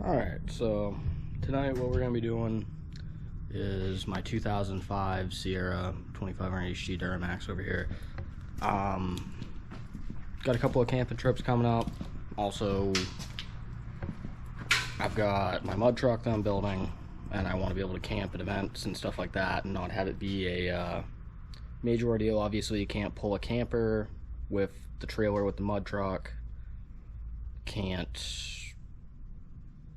Alright, so tonight what we're going to be doing is my 2005 Sierra 2500 HD Duramax over here. Got a couple of camping trips coming up. Also, I've got my mud truck that I'm building, and I want to be able to camp at events and stuff like that and not have it be a major ordeal. Obviously, you can't pull a camper with the trailer with the mud truck. Can't,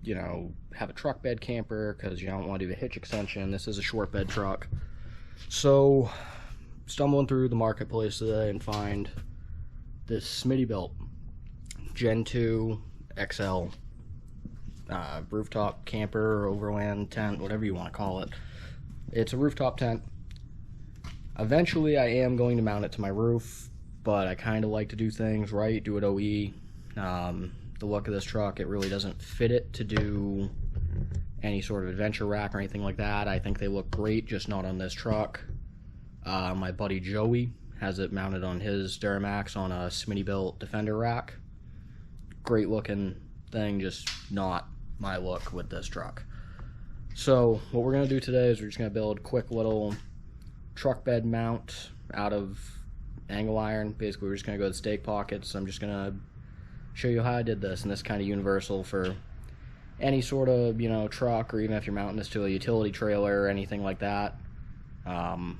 you know, have a truck bed camper because you don't want to do the hitch extension. This is a short bed truck. So, stumbling through the marketplace today and find this smittybilt Gen 2 XL rooftop camper, overland tent, whatever you want to call it. It's a rooftop tent. Eventually, I am going to mount it to my roof, but I kind of like to do things right, do it OE. The look of this truck, it really doesn't fit it to do any sort of adventure rack or anything like that. I think they look great, just not on this truck. My buddy Joey has it mounted on his Duramax on a smittybilt Defender rack. Great looking thing, just not my look with this truck. So what we're going to do today is we're just going to build a quick little truck bed mount out of angle iron. Basically, we're just going to go to the stake pockets. I'm just going to show you how I did this, and this is kind of universal for any sort of, you know, truck, or even if you're mounting this to a utility trailer or anything like that. So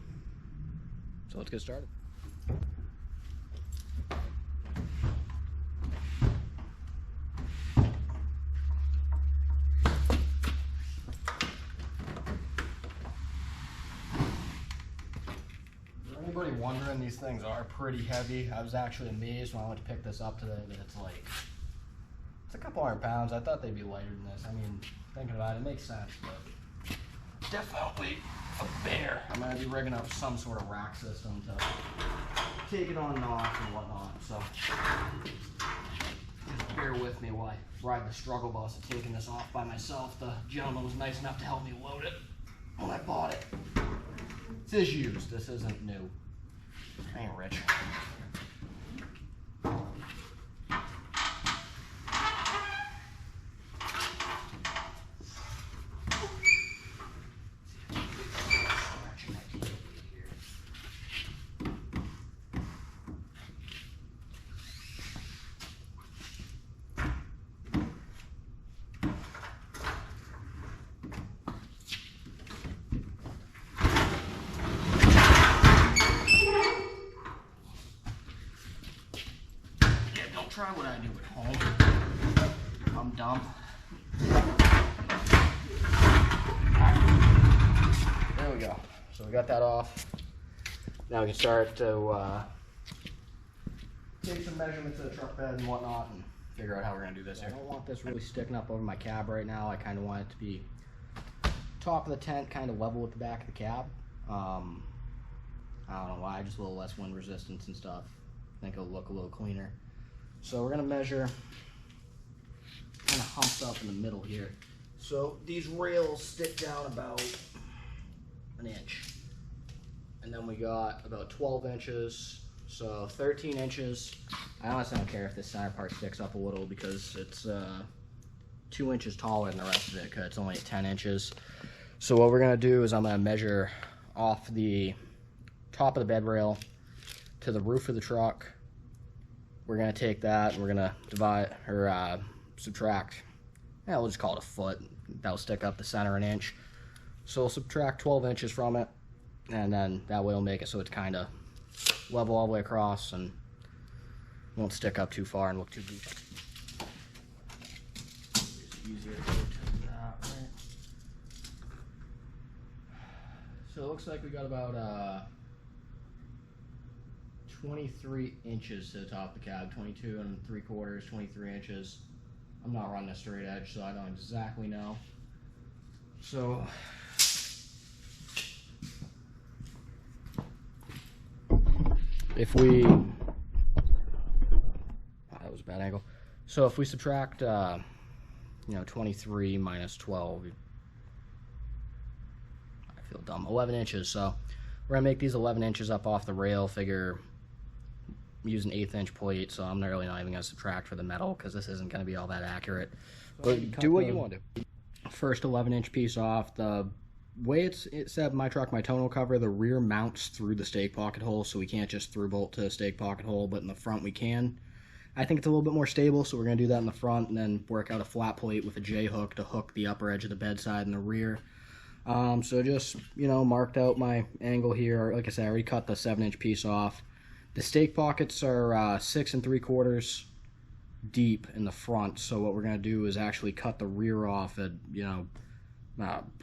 let's get started. Anybody wondering, these things are pretty heavy. I was actually amazed when I went to pick this up today that it's a couple hundred pounds. I thought they'd be lighter than this. I mean, thinking about it, it makes sense, but definitely a bear. I'm going to be rigging up some sort of rack system to take it on and off and whatnot, so just bear with me while I ride the struggle bus of taking this off by myself. The gentleman was nice enough to help me load it when I bought it. This is used, this isn't new. I ain't rich. Try what I do at home. I'm dumb. There we go. So we got that off. Now we can start to take some measurements of the truck bed and whatnot and figure out how we're going to do this here. I don't want this really sticking up over my cab right now. I kind of want it to be top of the tent, kind of level with the back of the cab. I don't know why, just a little less wind resistance and stuff. I think it'll look a little cleaner. So we're going to measure, kind of humped up in the middle here. So these rails stick down about an inch. And then we got about 12 inches, so 13 inches. I honestly don't care if this center part sticks up a little because it's 2 inches taller than the rest of it because it's only at 10 inches. So what we're going to do is I'm going to measure off the top of the bed rail to the roof of the truck. We're going to take that and we're going to divide or subtract, we'll just call it a foot. That'll stick up the center an inch. So we'll subtract 12 inches from it, and then that way we'll make it so it's kind of level all the way across and won't stick up too far and look too deep. It's easier to do that, right? So it looks like we got about 23 inches to the top of the cab, 22 3/4, 23 inches. I'm not running a straight edge, so I don't exactly know. So if we, that was a bad angle. So if we subtract, 23 minus 12, I feel dumb, 11 inches. So we're gonna make these 11 inches up off the rail, figure using 1/8 inch plate, so I'm not even gonna subtract for the metal because this isn't gonna be all that accurate. But do what you want to do. First 11-inch piece off. The way it's set up in my truck, my tonneau cover, the rear mounts through the stake pocket hole, so we can't just through bolt to the stake pocket hole, but in the front we can. I think it's a little bit more stable, so we're going to do that in the front and then work out a flat plate with a J-hook to hook the upper edge of the bedside and the rear. So just, you know, marked out my angle here. Like I said, I already cut the 7-inch piece off. The stake pockets are 6 3/4 deep in the front, so what we're going to do is actually cut the rear off at, you know,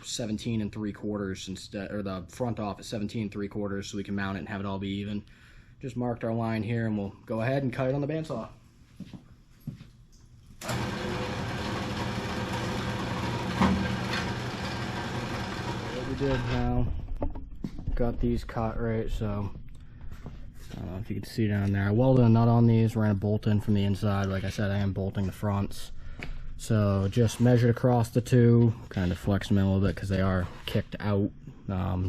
17 3/4 instead, or the front off at 17 3/4, so we can mount it and have it all be even. Just marked our line here, and we'll go ahead and cut it on the bandsaw. What we did now, got these cut right, so I don't know if you can see down there. I welded a nut on these, ran a bolt in from the inside. Like I said, I am bolting the fronts. So just measured across the two, kind of flex them in a little bit because they are kicked out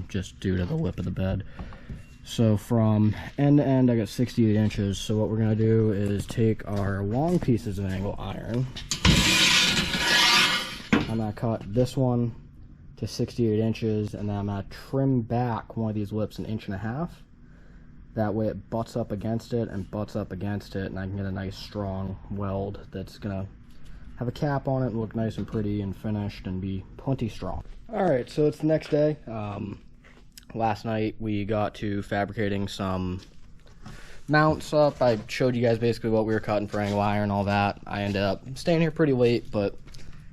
just due to the lip of the bed. So from end to end I got 68 inches. So what we're going to do is take our long pieces of angle iron. I'm going to cut this one to 68 inches, and then I'm going to trim back one of these lips 1.5 inches. That way it butts up against it and butts up against it, and I can get a nice strong weld that's going to have a cap on it and look nice and pretty and finished and be plenty strong. Alright, so it's the next day. Last night we got to fabricating some mounts up. I showed you guys basically what we were cutting for angle iron and all that. I ended up staying here pretty late, but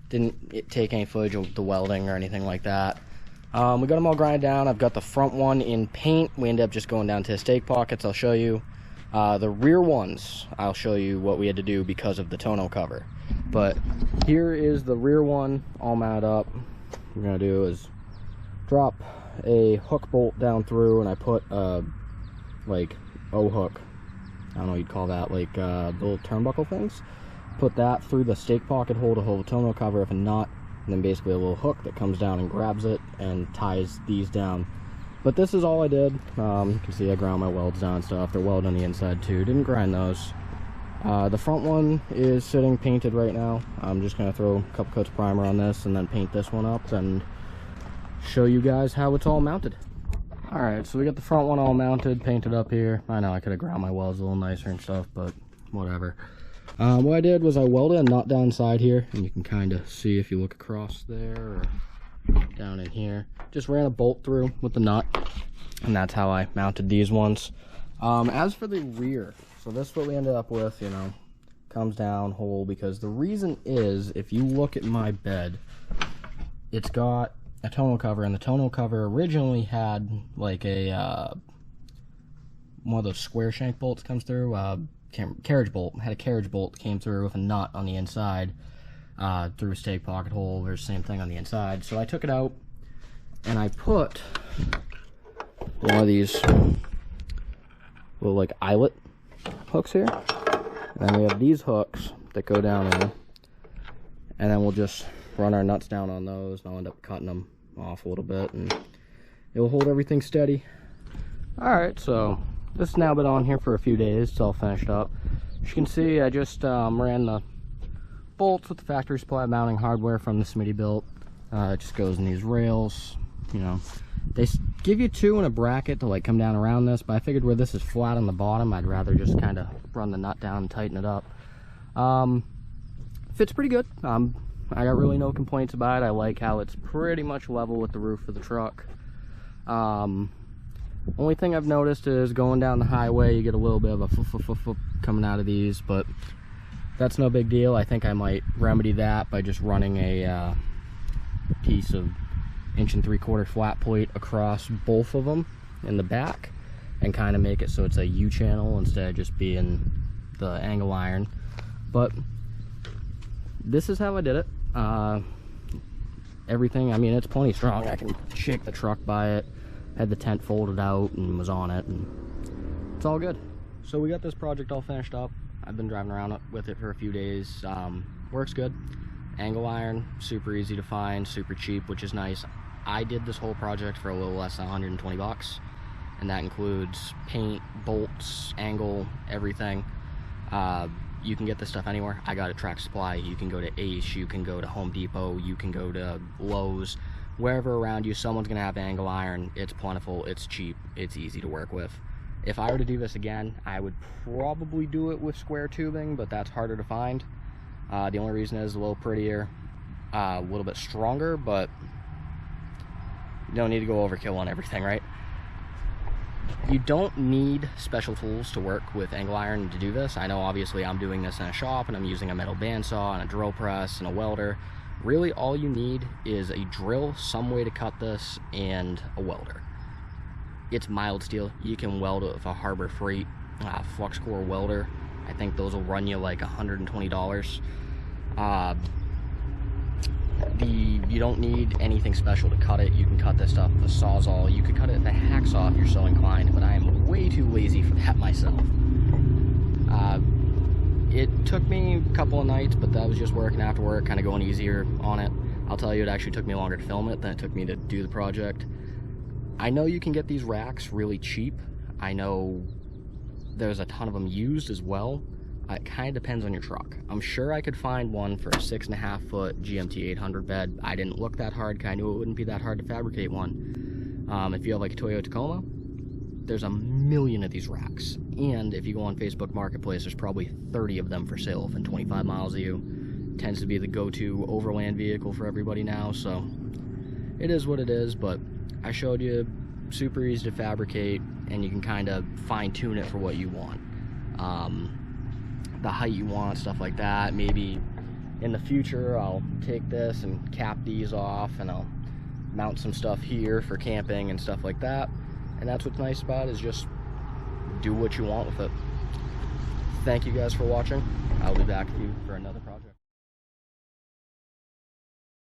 didn't take any footage of the welding or anything like that. We got them all grinded down. I've got the front one in paint. We ended up just going down to the stake pockets. I'll show you. The rear ones, I'll show you what we had to do because of the tonneau cover. But here is the rear one all mounted up. What we're going to do is drop a hook bolt down through, and I put like O-hook, I don't know what you'd call that, like the little turnbuckle things. Put that through the stake pocket hole to hold the tonneau cover with a nut, and then basically a little hook that comes down and grabs it and ties these down. But this is all I did. You can see I ground my welds down and stuff. They're welded on the inside too. Didn't grind those. The front one is sitting painted right now. I'm just going to throw a couple coats of primer on this and then paint this one up and show you guys how it's all mounted. Alright, so we got the front one all mounted, painted up here. I know I could have ground my welds a little nicer and stuff, but whatever. What I did was I welded a nut down inside here, and you can kind of see if you look across there or down in here. Just ran a bolt through with the nut, and that's how I mounted these ones. As for the rear, so this is what we ended up with, you know, comes down whole, because the reason is, if you look at my bed, it's got a tonneau cover, and the tonneau cover originally had like a one of those square shank bolts comes through, carriage bolt, had a carriage bolt that came through with a nut on the inside, through a stake pocket hole. There's the same thing on the inside. So I took it out and I put one of these little like eyelet hooks here, and then we have these hooks that go down in, and then we'll just run our nuts down on those, and I'll end up cutting them off a little bit, and it will hold everything steady. Alright, so this has now been on here for a few days. It's all finished up. As you can see, I just ran the bolts with the factory supply mounting hardware from the smittybilt. It just goes in these rails. You know, they give you two in a bracket to like come down around this, but I figured where this is flat on the bottom, I'd rather just kind of run the nut down and tighten it up. Fits pretty good. I got really no complaints about it. I like how it's pretty much level with the roof of the truck. Only thing I've noticed is going down the highway, you get a little bit of a coming out of these, but that's no big deal. I think I might remedy that by just running a piece of 1 3/4 flat plate across both of them in the back, and kind of make it so it's a U-channel instead of just being the angle iron. But this is how I did it. Everything, I mean, it's plenty strong. I can shake the truck by it. Had the tent folded out and was on it, and it's all good. So we got this project all finished up. I've been driving around with it for a few days. Works good. Angle iron, super easy to find, super cheap, which is nice. I did this whole project for a little less than 120 bucks, and that includes paint, bolts, angle, everything. You can get this stuff anywhere. I got it Tractor Supply. You can go to Ace, you can go to Home Depot, you can go to Lowe's. Wherever around you, someone's gonna have angle iron. It's plentiful, it's cheap, it's easy to work with. If I were to do this again, I would probably do it with square tubing, but that's harder to find. The only reason is a little prettier, a little bit stronger, but you don't need to go overkill on everything, right? You don't need special tools to work with angle iron to do this. I know obviously I'm doing this in a shop and I'm using a metal bandsaw and a drill press and a welder. Really all you need is a drill, some way to cut this, and a welder. It's mild steel. You can weld it with a Harbor Freight flux core welder. I think those will run you like $120. You don't need anything special to cut it. You can cut this stuff with a Sawzall. You could cut it with a hacksaw if you're so inclined, but I am way too lazy for that myself. It took me a couple of nights, but that was just working after work, kind of going easier on it. I'll tell you, it actually took me longer to film it than it took me to do the project. I know you can get these racks really cheap. I know there's a ton of them used as well. It kind of depends on your truck. I'm sure I could find one for a 6.5 foot GMT 800 bed. I didn't look that hard because I knew it wouldn't be that hard to fabricate one. If you have like a Toyota Tacoma, there's a million of these racks. And if you go on Facebook Marketplace, there's probably 30 of them for sale within 25 miles of you. Tends to be the go-to overland vehicle for everybody now, so it is what it is, but I showed you super easy to fabricate, and you can kind of fine-tune it for what you want. The height you want, stuff like that. Maybe in the future I'll take this and cap these off, and I'll mount some stuff here for camping and stuff like that. And that's what's nice about it, is just do what you want with it. Thank you guys for watching. I'll be back with you for another project.